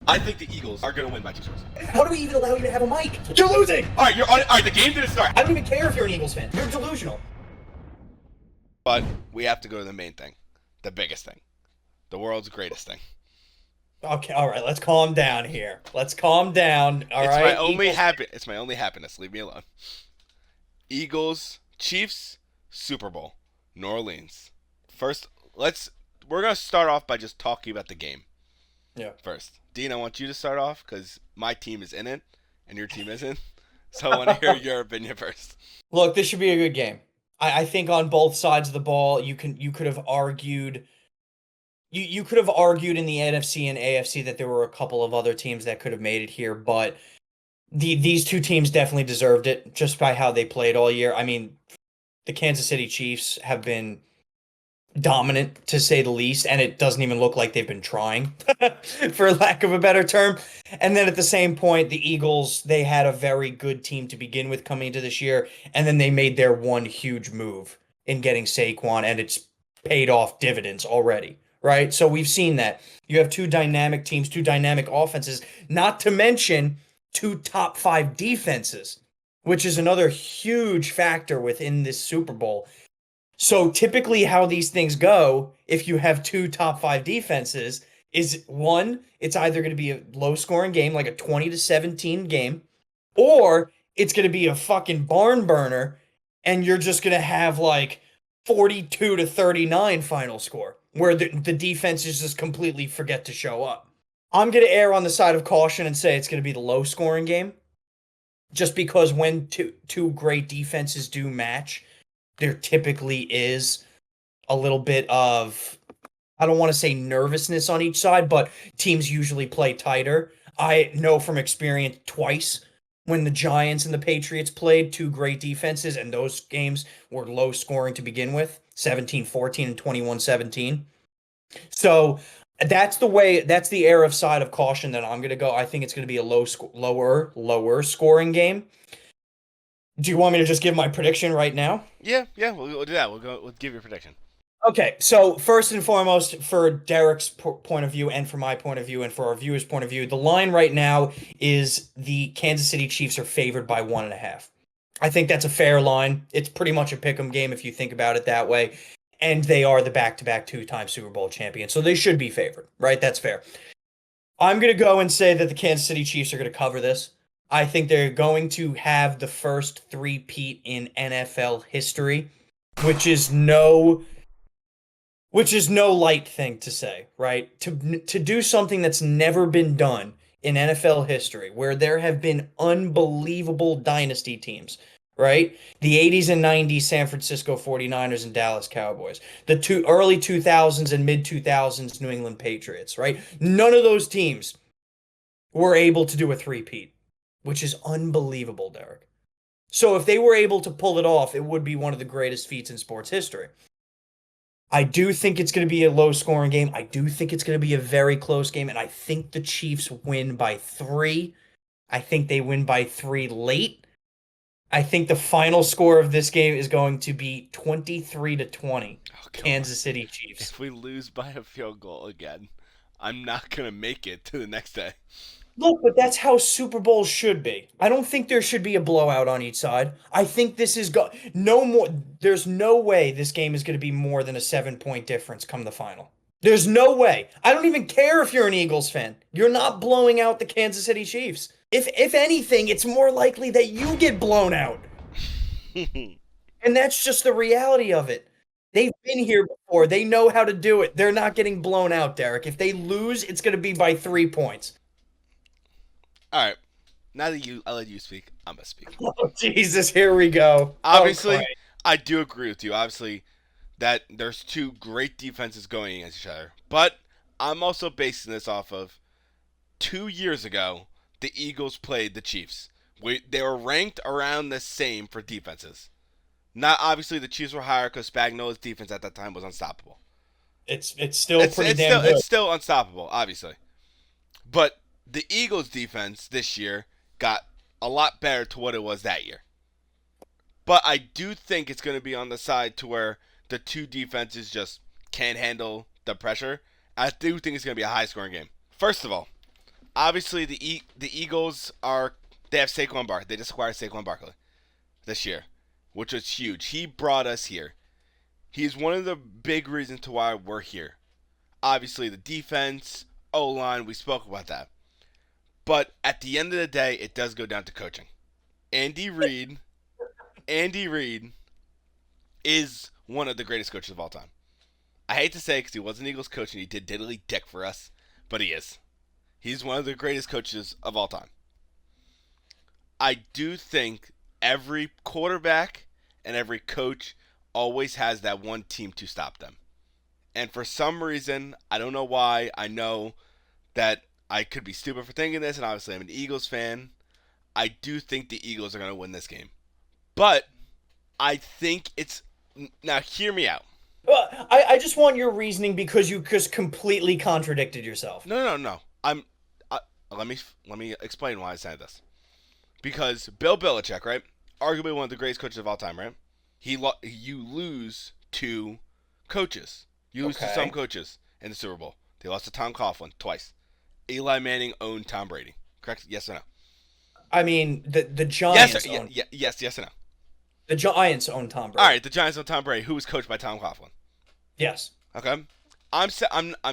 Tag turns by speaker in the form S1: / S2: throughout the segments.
S1: I think the Eagles are going to win by 2 scores.
S2: How do we even allow you to have a mic? You're losing!
S1: All right, you're on. All right, the game didn't start.
S2: I don't even care if you're an Eagles fan. You're delusional.
S1: But we have to go to the main thing, the biggest thing, the world's greatest thing.
S2: Okay, all right, let's calm down here. Let's calm down. All
S1: It's
S2: right.
S1: my only It's my only happiness. Leave me alone. Eagles, Chiefs, Super Bowl, New Orleans. First, we're gonna start off by just talking about the game.
S2: Yeah.
S1: First, Dean, I want you to start off because my team is in it and your team isn't. So I want to hear your opinion first.
S2: Look, this should be a good game. I think on both sides of the ball, you could have argued. You could have argued in the NFC and AFC that there were a couple of other teams that could have made it here, but these two teams definitely deserved it just by how they played all year. I mean, the Kansas City Chiefs have been dominant to say the least, and it doesn't even look like they've been trying, for lack of a better term. And then at the same point, the Eagles, they had a very good team to begin with coming into this year, and then they made their one huge move in getting Saquon, and it's paid off dividends already, right? So we've seen that. You have two dynamic teams, two dynamic offenses, not to mention two top 5 defenses, which is another huge factor within this Super Bowl. So typically how these things go, if you have two top 5 defenses, is one, it's either going to be a low scoring game, like a 20-17 game, or it's going to be a fucking barn burner and you're just going to have like 42-39 final score where the defenses just completely forget to show up. I'm going to err on the side of caution and say it's going to be the low scoring game, just because when two great defenses do match, there typically is a little bit of, I don't want to say nervousness on each side, but teams usually play tighter. I know from experience twice when the Giants and the Patriots played, two great defenses, and those games were low scoring to begin with, 17-14 and 21-17. So that's the air of side of caution that I'm going to go. I think it's going to be a lower scoring game. Do you want me to just give my prediction right now?
S1: Yeah, we'll do that. We'll give your prediction.
S2: Okay, so first and foremost, for Derek's point of view and for my point of view and for our viewers' point of view, the line right now is the Kansas City Chiefs are favored by 1.5. I think that's a fair line. It's pretty much a pick'em game if you think about it that way. And they are the back-to-back 2-time Super Bowl champions, so they should be favored, right? That's fair. I'm going to go and say that the Kansas City Chiefs are going to cover this. I think they're going to have the first three-peat in NFL history, which is no light thing to say, right? To do something that's never been done in NFL history, where there have been unbelievable dynasty teams, right? The 80s and 90s San Francisco 49ers and Dallas Cowboys. The early 2000s and mid 2000s New England Patriots, right? None of those teams were able to do a three-peat, which is unbelievable, Derek. So if they were able to pull it off, it would be one of the greatest feats in sports history. I do think it's going to be a low-scoring game. I do think it's going to be a very close game, and I think the Chiefs win by 3. I think they win by 3 late. I think the final score of this game is going to be 23-20, Kansas City Chiefs.
S1: If we lose by a field goal again, I'm not going to make it to the next day.
S2: Look, but that's how Super Bowls should be. I don't think there should be a blowout on each side. I think this is no more. There's no way this game is going to be more than a 7-point difference come the final. There's no way. I don't even care if you're an Eagles fan. You're not blowing out the Kansas City Chiefs. If anything, it's more likely that you get blown out. And that's just the reality of it. They've been here before. They know how to do it. They're not getting blown out, Derek. If they lose, it's going to be by 3 points.
S1: All right. Now that I let you speak, I'm going to speak.
S2: Oh, Jesus, here we go.
S1: Obviously, I do agree with you. Obviously, that there's two great defenses going against each other. But I'm also basing this off of 2 years ago, the Eagles played the Chiefs. They were ranked around the same for defenses. Not obviously the Chiefs were higher because Spagnuolo's defense at that time was unstoppable.
S2: It's still pretty damn good.
S1: It's still unstoppable, obviously. But the Eagles' defense this year got a lot better to what it was that year. But I do think it's going to be on the side to where the two defenses just can't handle the pressure. I do think it's going to be a high-scoring game. First of all, Obviously, the Eagles are they have Saquon Barkley. They just acquired Saquon Barkley this year, which was huge. He brought us here. He's one of the big reasons to why we're here. Obviously, the defense, O line, we spoke about that. But at the end of the day, it does go down to coaching. Andy Reid, Andy Reid is one of the greatest coaches of all time. I hate to say it because he was an Eagles coach and he did diddly dick for us, but he is. He's one of the greatest coaches of all time. I do think every quarterback and every coach always has that one team to stop them. And for some reason, I don't know why, I know that I could be stupid for thinking this, and obviously I'm an Eagles fan. I do think the Eagles are going to win this game. But I think it's. Now, hear me out.
S2: Well, I just want your reasoning because you just completely contradicted yourself.
S1: No. I, let me explain why I said this. Because Bill Belichick, right? Arguably one of the greatest coaches of all time, right? You lose to coaches. You lose to some
S2: Okay.
S1: coaches in the Super Bowl. They lost to Tom Coughlin twice. Eli Manning owned Tom Brady. Correct? Yes or no?
S2: I mean, the
S1: Yes, or,
S2: Giants own
S1: yes or no?
S2: the Giants own Tom
S1: All
S2: Brady.
S1: right, the Giants own Tom Brady, who was coached by Tom Coughlin.
S2: Yes.
S1: Okay, I'm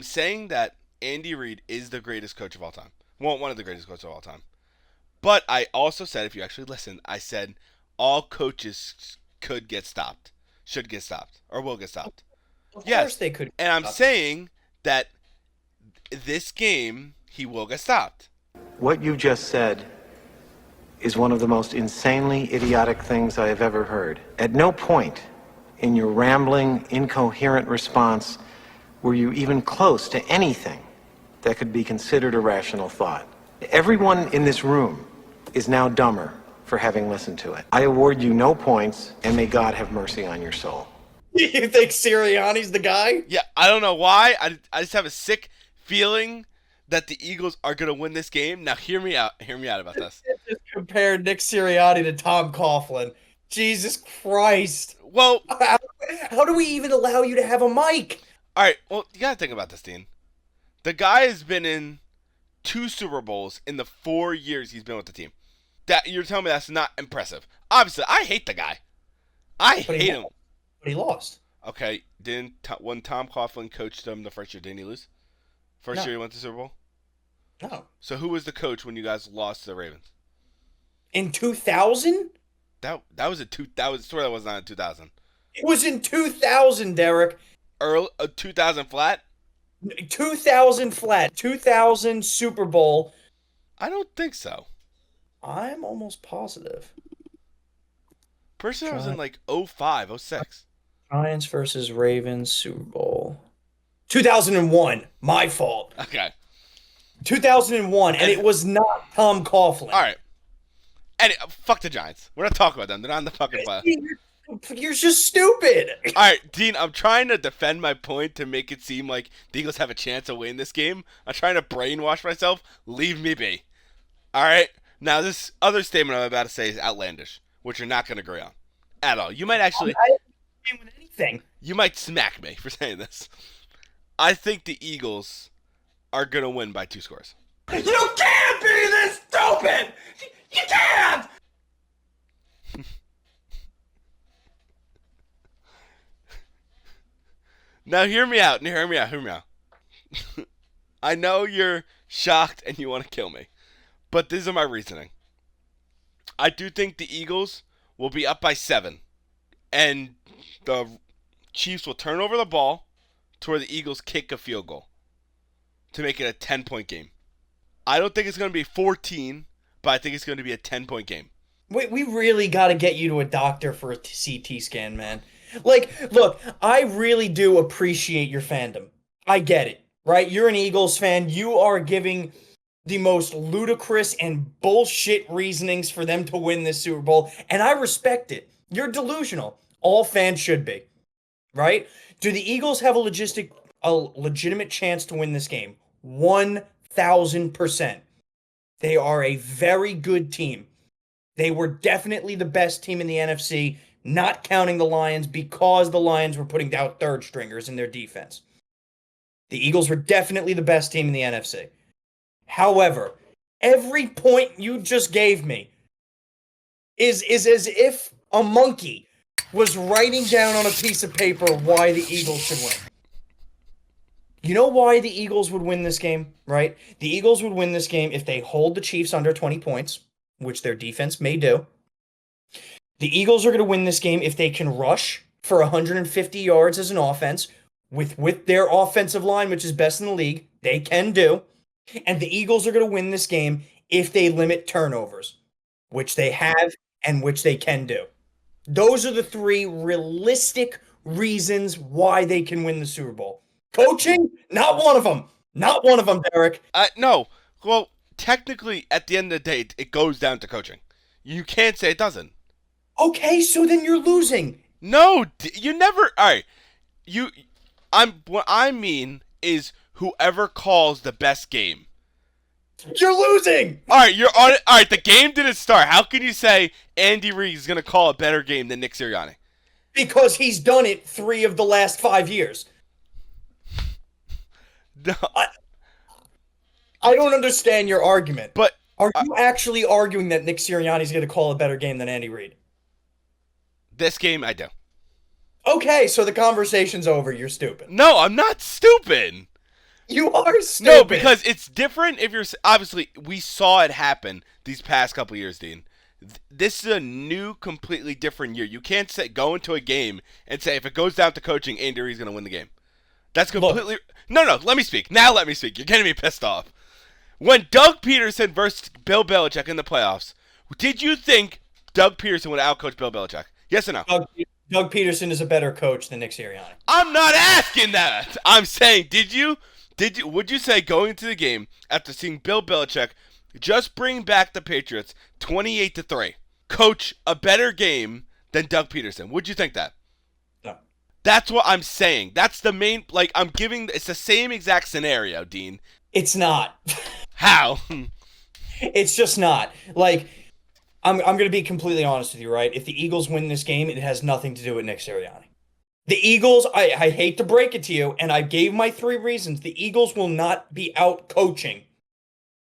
S1: saying that Andy Reid is the greatest coach of all time. Well, one of the greatest coaches of all time. But I also said, if you actually listen, I said all coaches could get stopped, should get stopped, or will get stopped.
S2: Of course
S1: Yes,
S2: they could.
S1: and I'm saying that this game he will get stopped.
S3: What you just said is one of the most insanely idiotic things I have ever heard. At no point in your rambling, incoherent response were you even close to anything that could be considered a rational thought. Everyone in this room is now dumber for having listened to it. I award you no points, and may God have mercy on your soul.
S2: You think Sirianni's the guy?
S1: Yeah, I don't know why. I just have a sick feeling that the Eagles are going to win this game. Now, hear me out. Hear me out about this.
S2: Just compared Nick Sirianni to Tom Coughlin. Jesus Christ.
S1: Well,
S2: How do we even allow you to have a mic?
S1: all right. Well, you got to think about this, Dean. The guy has been in 2 Super Bowls in the 4 years he's been with the team. That you're telling me that's not impressive. Obviously, I hate the guy. I
S2: But
S1: hate him.
S2: he lost.
S1: Okay, when Tom Coughlin coached them the first year, didn't he lose? First
S2: No.
S1: year he went to the Super Bowl.
S2: No.
S1: So who was the coach when you guys lost to the Ravens?
S2: In 2000?
S1: That was that was swear that was not in 2000.
S2: It was in 2000, Derek.
S1: Early 2000 flat.
S2: 2000 flat. 2000 Super Bowl.
S1: I don't think so.
S2: I'm almost positive.
S1: Personally, I was in like 05, 06.
S2: Giants versus Ravens Super Bowl. 2001. My fault.
S1: Okay.
S2: 2001, and it was not Tom Coughlin.
S1: All right. And fuck the Giants. We're not talking about them. They're not in the fucking play.
S2: You're just stupid.
S1: All right, Dean. I'm trying to defend my point to make it seem like the Eagles have a chance of winning this game. I'm trying to brainwash myself. Leave me be. All right. Now, this other statement I'm about to say is outlandish, which you're not going to agree on at all. You might actually,
S2: I don't agree with anything.
S1: you might smack me for saying this. I think the Eagles are going to win by 2 scores.
S4: You can't be this stupid! You can't!
S1: Now, hear me out. I know you're shocked and you want to kill me, but these are my reasoning. I do think the Eagles will be up by 7, and the Chiefs will turn over the ball to where the Eagles kick a field goal to make it a 10-point game. I don't think it's going to be 14, but I think it's going to be a 10-point game.
S2: We really got to get you to a doctor for a CT scan, man. Like, look, I really do appreciate your fandom. I get it, right? You're an Eagles fan. You are giving the most ludicrous and bullshit reasonings for them to win this Super Bowl, and I respect it. You're delusional. All fans should be, right? Do the Eagles have a legitimate chance to win this game? 1,000%. They are a very good team. They were definitely the best team in the NFC, not counting the Lions because the Lions were putting down third stringers in their defense. The Eagles were definitely the best team in the NFC. However, every point you just gave me is as if a monkey was writing down on a piece of paper why the Eagles should win. You know why the Eagles would win this game, right? The Eagles would win this game if they hold the Chiefs under 20 points, which their defense may do. The Eagles are going to win this game if they can rush for 150 yards as an offense with their offensive line, which is best in the league. They can do. And the Eagles are going to win this game if they limit turnovers, which they have and which they can do. Those are the three realistic reasons why they can win the Super Bowl. Coaching? Not one of them. Not one of them, Derek.
S1: No. Well, technically, at the end of the day, it goes down to coaching. You can't say it doesn't.
S2: Okay, so then you're losing.
S1: No, you never. All right, what I mean is whoever calls the best game.
S2: You're losing.
S1: All right, you're on it. All right, the game didn't start. How can you say Andy Reid is going to call a better game than Nick Sirianni?
S2: Because he's done it 3 of the last 5 years.
S1: No.
S2: I don't understand your argument.
S1: But
S2: are you actually arguing that Nick Sirianni is going to call a better game than Andy Reid?
S1: This game, I do.
S2: Okay, so the conversation's over. You're stupid.
S1: No, I'm not stupid.
S2: You are stupid.
S1: No, because it's different if you're... Obviously, we saw it happen these past couple years, Dean. This is a new, completely different year. You can't go into a game and say, if it goes down to coaching, Andy Reid's going to win the game. That's completely... No, let me speak. Now let me speak. You're getting me pissed off. When Doug Peterson versus Bill Belichick in the playoffs, did you think Doug Peterson would outcoach Bill Belichick? Yes or no?
S2: Doug Peterson is a better coach than Nick Sirianni.
S1: I'm not asking that. I'm saying, would you say going into the game after seeing Bill Belichick just bring back the Patriots 28-3, coach a better game than Doug Peterson? Would you think that?
S2: No.
S1: That's what I'm saying. That's the main, it's the same exact scenario, Dean.
S2: It's not.
S1: How?
S2: It's just not. I'm going to be completely honest with you, right? If the Eagles win this game, it has nothing to do with Nick Sirianni. The Eagles, I hate to break it to you, and I gave my 3 reasons. The Eagles will not be out coaching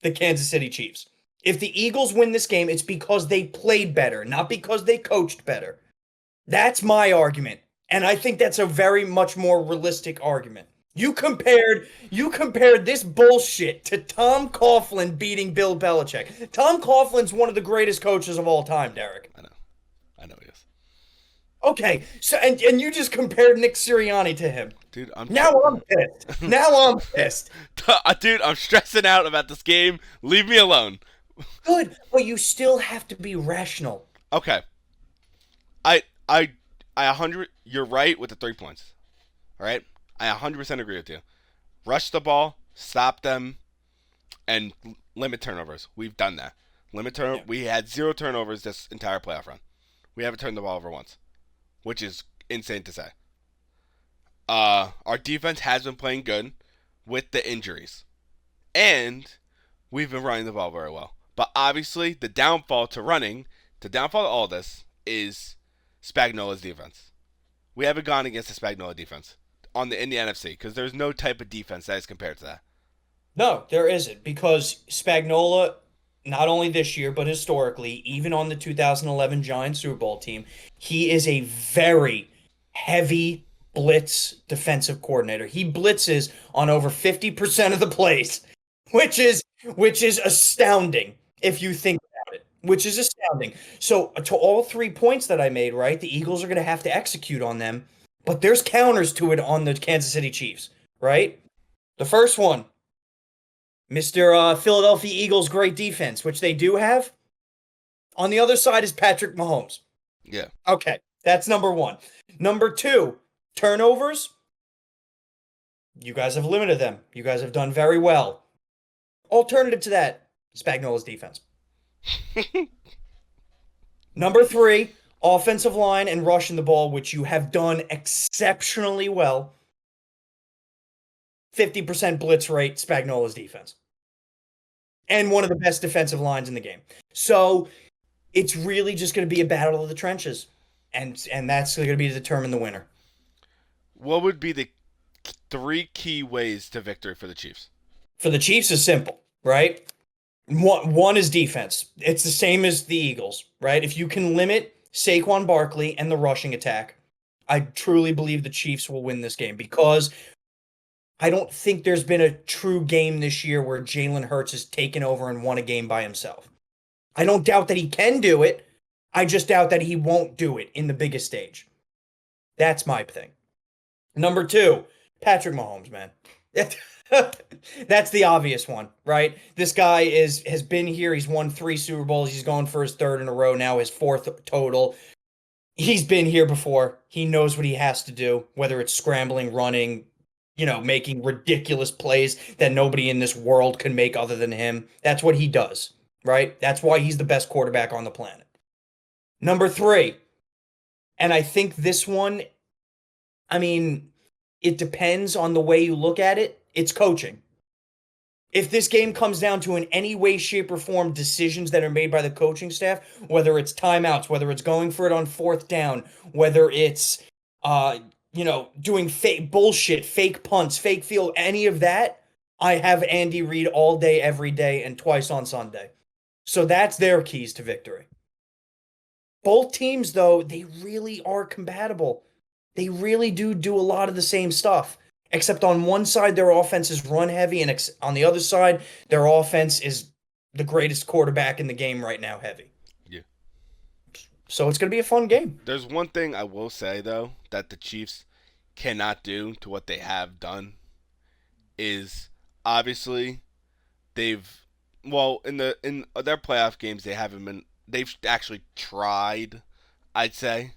S2: the Kansas City Chiefs. If the Eagles win this game, it's because they played better, not because they coached better. That's my argument. And I think that's a very much more realistic argument. You compared this bullshit to Tom Coughlin beating Bill Belichick. Tom Coughlin's one of the greatest coaches of all time, Derek.
S1: I know he is.
S2: Okay, so and you just compared Nick Sirianni to him.
S1: Dude, I'm
S2: pissed. Now I'm pissed.
S1: Dude, I'm stressing out about this game. Leave me alone.
S2: Good, but you still have to be rational.
S1: Okay. I 100. You're right with the 3 points. All right. I 100% agree with you. Rush the ball, stop them, and limit turnovers. We've done that.
S2: Yeah.
S1: We had 0 turnovers this entire playoff run. We haven't turned the ball over once, which is insane to say. Our defense has been playing good with the injuries, and we've been running the ball very well. But obviously, the downfall to all this is Spagnuolo's defense. We haven't gone against the Spagnuolo defense in the NFC because there's no type of defense that is compared to that.
S2: No, there isn't, because Spagnuolo, not only this year, but historically, even on the 2011 Giants Super Bowl team, he is a very heavy blitz defensive coordinator. He blitzes on over 50% of the plays, which is astounding if you think about it, which is astounding. So to all 3 points that I made, right, the Eagles are going to have to execute on them, but there's counters to it on the Kansas City Chiefs, right? The first one, Mr. Philadelphia Eagles' great defense, which they do have. On the other side is Patrick Mahomes.
S1: Yeah.
S2: Okay, that's number 1. Number 2, turnovers. You guys have limited them. You guys have done very well. Alternative to that, Spagnuolo's defense. Number 3, offensive line and rushing the ball, which you have done exceptionally well. 50% blitz rate, Spagnuolo's defense. And one of the best defensive lines in the game. So it's really just going to be a battle of the trenches. And that's going to be to determine the winner.
S1: What would be the 3 key ways to victory for the Chiefs?
S2: For the Chiefs is simple. right? One is defense. It's the same as the Eagles, right? If you can limit Saquon Barkley and the rushing attack, I truly believe the Chiefs will win this game because I don't think there's been a true game this year where Jalen Hurts has taken over and won a game by himself. I don't doubt that he can do it. I just doubt that he won't do it in the biggest stage. That's my thing. Number two, Patrick Mahomes, man. That's the obvious one, right? This guy has been here. He's won 3 Super Bowls. He's going for his 3rd in a row now, his 4th total. He's been here before. He knows what he has to do, whether it's scrambling, running, making ridiculous plays that nobody in this world can make other than him. That's what he does, right? That's why he's the best quarterback on the planet. Number 3, and I think this one, I mean, it depends on the way you look at it. It's coaching. If this game comes down to in any way, shape, or form decisions that are made by the coaching staff, whether it's timeouts, whether it's going for it on 4th down, whether it's doing fake bullshit, fake punts, fake field, any of that, I have Andy Reid all day, every day, and twice on Sunday. So that's their keys to victory. Both teams, though, they really are compatible. They really do a lot of the same stuff. Except on one side, their offense is run heavy, and on the other side, their offense is the greatest quarterback in the game right now, heavy.
S1: Yeah.
S2: So it's going to be a fun game.
S1: There's one thing I will say, though, that the Chiefs cannot do to what they have done is obviously in their playoff games they've actually tried, I'd say,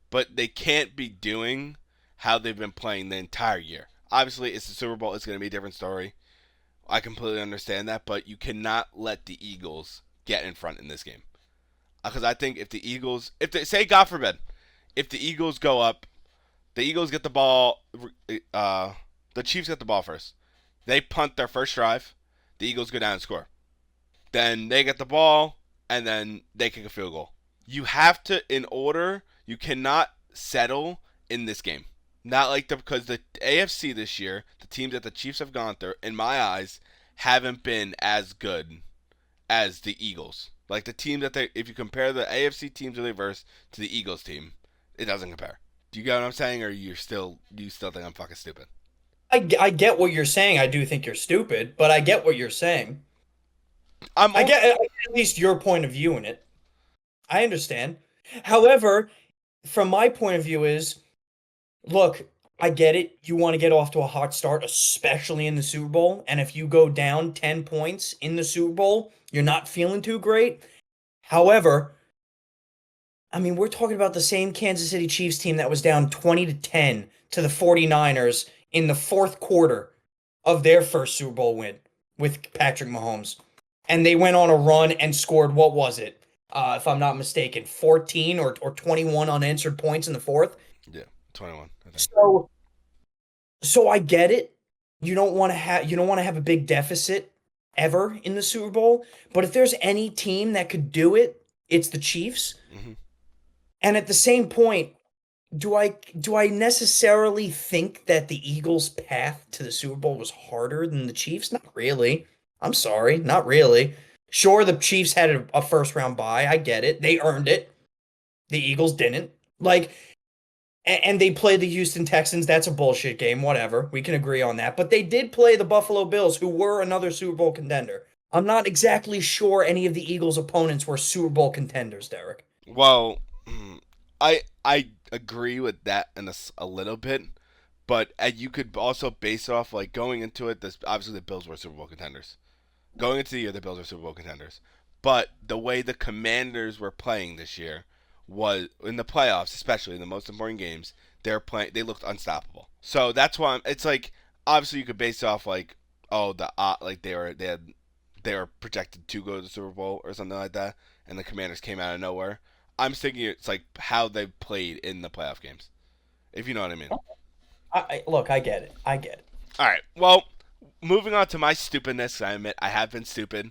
S1: but they can't be doing how they've been playing the entire year. Obviously, it's the Super Bowl. It's going to be a different story. I completely understand that, but you cannot let the Eagles get in front in this game. Because I think if say, God forbid, if the Eagles go up, the Eagles get the ball, the Chiefs get the ball first. They punt their first drive. The Eagles go down and score. Then they get the ball, and then they kick a field goal. You cannot settle in this game. Not because the AFC this year, the teams that the Chiefs have gone through, in my eyes, haven't been as good as the Eagles. Like the team if you compare the AFC teams that they verse to the Eagles team, it doesn't compare. Do you get what I'm saying, or do you still think I'm fucking stupid?
S2: I get what you're saying. I do think you're stupid, but I get what you're saying. I get at least your point of view in it. I understand. However, from my point of view is, look, I get it. You want to get off to a hot start, especially in the Super Bowl. And if you go down 10 points in the Super Bowl, you're not feeling too great. However, I mean, we're talking about the same Kansas City Chiefs team that was down 20-10 to the 49ers in the 4th quarter of their first Super Bowl win with Patrick Mahomes. And they went on a run and scored, what was it? If I'm not mistaken, 14 or 21 unanswered points in the 4th.
S1: Yeah, 21. I think.
S2: So I get it. You don't want to have a big deficit ever in the Super Bowl. But if there's any team that could do it, it's the Chiefs.
S1: Mm-hmm.
S2: And at the same point, do I necessarily think that the Eagles' path to the Super Bowl was harder than the Chiefs? Not really. I'm sorry, not really. Sure, the Chiefs had a first-round bye. I get it. They earned it. The Eagles didn't. And they played the Houston Texans. That's a bullshit game. Whatever. We can agree on that. But they did play the Buffalo Bills, who were another Super Bowl contender. I'm not exactly sure any of the Eagles' opponents were Super Bowl contenders, Derek.
S1: Well, I agree with that in a little bit, but you could also base off going into it. Obviously, the Bills were Super Bowl contenders. Going into the year, the Bills were Super Bowl contenders. But the way the Commanders were playing this year was in the playoffs, especially in the most important games. They looked unstoppable. So that's why it's obviously you could base off they were projected to go to the Super Bowl or something like that, and the Commanders came out of nowhere. I'm thinking it's how they played in the playoff games, if you know what I mean.
S2: Look, I get it.
S1: All right. Well, moving on to my stupidness. I admit I have been stupid.